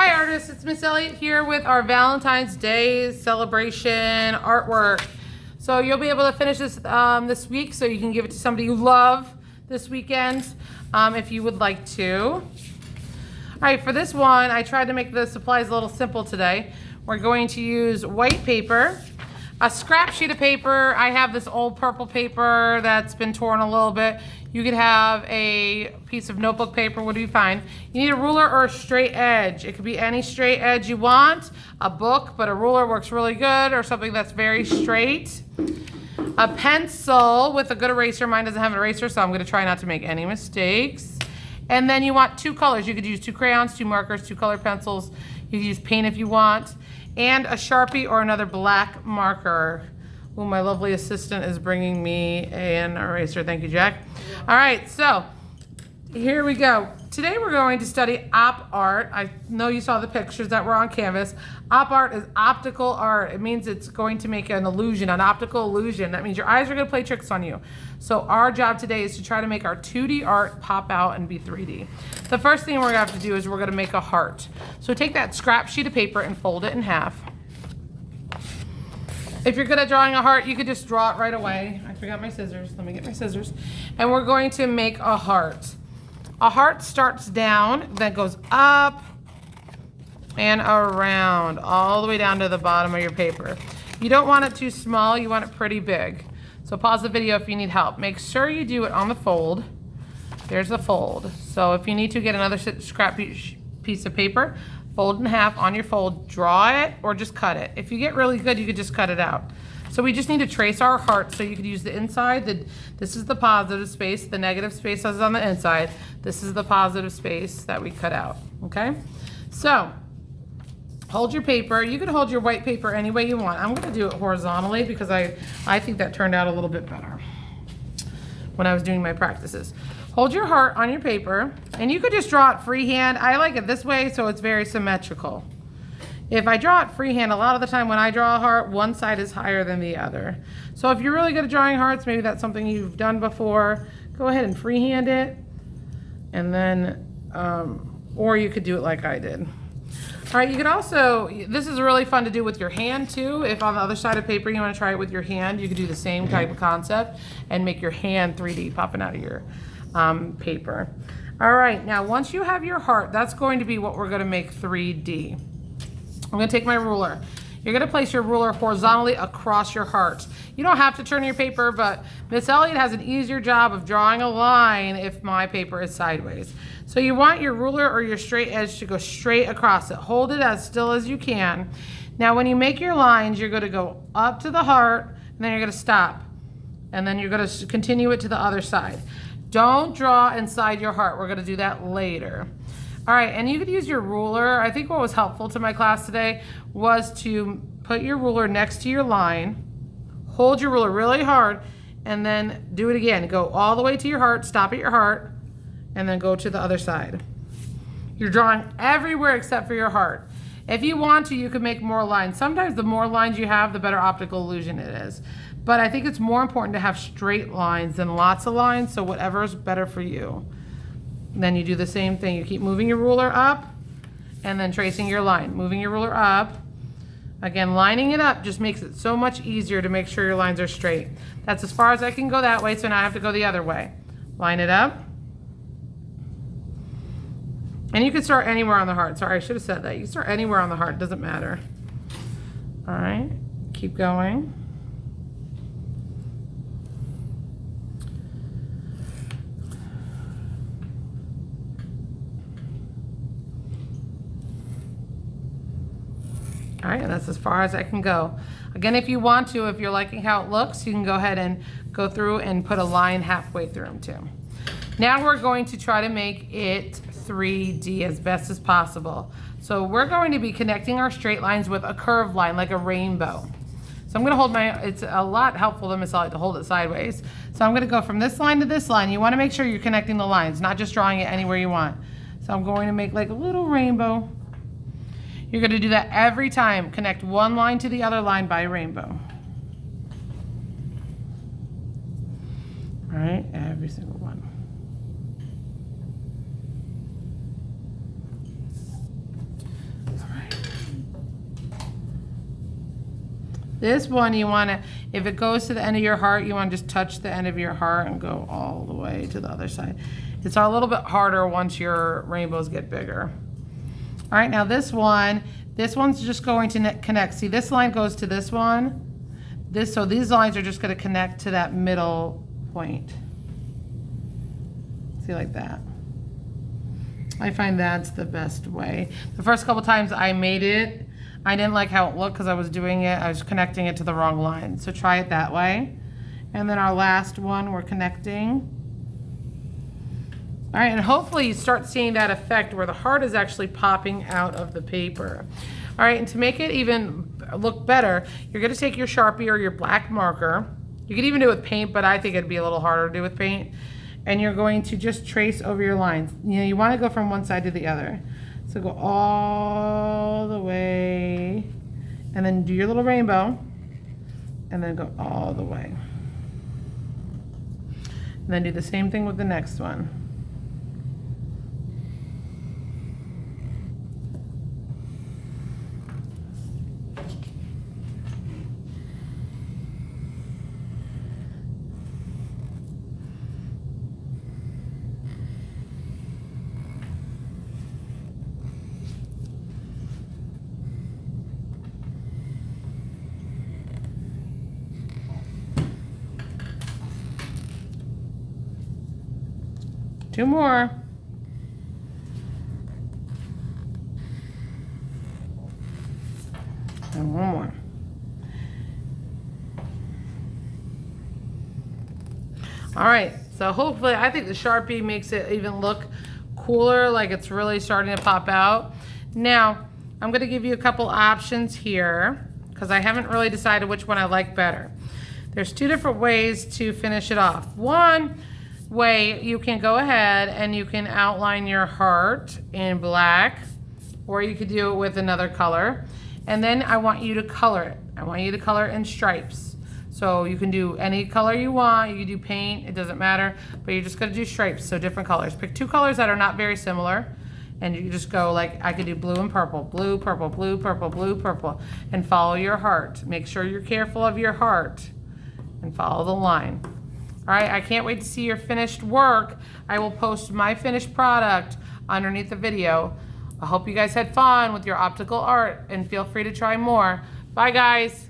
Hi artists, it's Miss Elliott here with our Valentine's Day celebration artwork. So you'll be able to finish this this week so you can give it to somebody you love this weekend if you would like to. All right, for this one, I tried to make the supplies a little simple today. We're going to use white paper, a scrap sheet of paper. I have this old purple paper that's been torn a little bit. You could have a piece of notebook paper, would be fine. You need a ruler or a straight edge. It could be any straight edge you want, a book, but a ruler works really good, or something that's very straight. A pencil with a good eraser. Mine doesn't have an eraser, so I'm gonna try not to make any mistakes. And then you want two colors. You could use two crayons, two markers, two colored pencils. You could use paint if you want. And a Sharpie or another black marker. Oh, my lovely assistant is bringing me an eraser. Thank you, Jack. All right, so here we go. Today we're going to study op art. I know you saw the pictures that were on canvas. Op art is optical art. It means it's going to make an illusion, an optical illusion. That means your eyes are going to play tricks on you. So our job today is to try to make our 2D art pop out and be 3D. The first thing we're going to have to do is we're going to make a heart. So take that scrap sheet of paper and fold it in half. If you're good at drawing a heart, you could just draw it right away. I forgot my scissors. Let me get my scissors. And we're going to make a heart. A heart starts down, then goes up and around, all the way down to the bottom of your paper. You don't want it too small, you want it pretty big. So pause the video if you need help. Make sure you do it on the fold. There's the fold. So if you need to get another scrap piece of paper, fold in half on your fold, draw it or just cut it. If you get really good, you could just cut it out. So we just need to trace our heart. So you could use the inside. This is the positive space. The negative space is on the inside. This is the positive space that we cut out, okay? So hold your paper. You can hold your white paper any way you want. I'm gonna do it horizontally because I think that turned out a little bit better when I was doing my practices. Hold your heart on your paper, and you could just draw it freehand. I like it this way so it's very symmetrical. If I draw it freehand, a lot of the time when I draw a heart, one side is higher than the other. So if you're really good at drawing hearts, maybe that's something you've done before, go ahead and freehand it. And then, or you could do it like I did. All right, you could also, this is really fun to do with your hand too. If on the other side of paper you want to try it with your hand, you could do the same type of concept and make your hand 3D popping out of your paper. All right, now once you have your heart, that's going to be what we're going to make 3D. I'm going to take my ruler. You're going to place your ruler horizontally across your heart. You don't have to turn your paper, but Miss Elliott has an easier job of drawing a line if my paper is sideways. So you want your ruler or your straight edge to go straight across it. Hold it as still as you can. Now when you make your lines, you're going to go up to the heart, and then you're going to stop. And then you're going to continue it to the other side. Don't draw inside your heart. We're going to do that later. All right, and you could use your ruler. I think what was helpful to my class today was to put your ruler next to your line, hold your ruler really hard, and then do it again. Go all the way to your heart, stop at your heart, and then go to the other side. You're drawing everywhere except for your heart. If you want to, you can make more lines. Sometimes the more lines you have, the better optical illusion it is. But I think it's more important to have straight lines than lots of lines, so whatever is better for you. And then you do the same thing. You keep moving your ruler up and then tracing your line. Moving your ruler up. Again, lining it up just makes it so much easier to make sure your lines are straight. That's as far as I can go that way, so now I have to go the other way. Line it up. And you can start anywhere on the heart. Sorry, I should have said that. You can start anywhere on the heart. It doesn't matter. All right, keep going. All right, and that's as far as I can go. Again, if you want to, if you're liking how it looks, you can go ahead and go through and put a line halfway through them too. Now we're going to try to make it 3D as best as possible. So we're going to be connecting our straight lines with a curved line, like a rainbow. So I'm gonna hold it's a lot helpful to Miss Elliott to hold it sideways. So I'm gonna go from this line to this line. You wanna make sure you're connecting the lines, not just drawing it anywhere you want. So I'm going to make like a little rainbow. You're going to do that every time. Connect one line to the other line by a rainbow. All right, every single one. This one you want to, if it goes to the end of your heart, you want to just touch the end of your heart and go all the way to the other side. It's a little bit harder once your rainbows get bigger. All right, now this one's just going to connect. See, this line goes to this one. So these lines are just going to connect to that middle point. See, like that. I find that's the best way. The first couple times I made it, I didn't like how it looked because I was doing it, I was connecting it to the wrong line. So try it that way. And then our last one, we're connecting. All right, and hopefully you start seeing that effect where the heart is actually popping out of the paper. All right, and to make it even look better, you're gonna take your Sharpie or your black marker. You could even do it with paint, but I think it'd be a little harder to do with paint. And you're going to just trace over your lines. You know, you wanna go from one side to the other. So go all the way, and then do your little rainbow, and then go all the way. And then do the same thing with the next one. Two more. And one more. All right, so hopefully, I think the Sharpie makes it even look cooler, like it's really starting to pop out. Now, I'm gonna give you a couple options here because I haven't really decided which one I like better. There's two different ways to finish it off. One way, you can go ahead and you can outline your heart in black, or you could do it with another color. And then I want you to color it. I want you to color it in stripes. So you can do any color you want. You can do paint, it doesn't matter, but you're just gonna do stripes, so different colors. Pick two colors that are not very similar, and you just go like, I could do blue and purple, blue, purple, blue, purple, blue, purple, and follow your heart. Make sure you're careful of your heart and follow the line. All right, I can't wait to see your finished work. I will post my finished product underneath the video. I hope you guys had fun with your optical art and feel free to try more. Bye guys.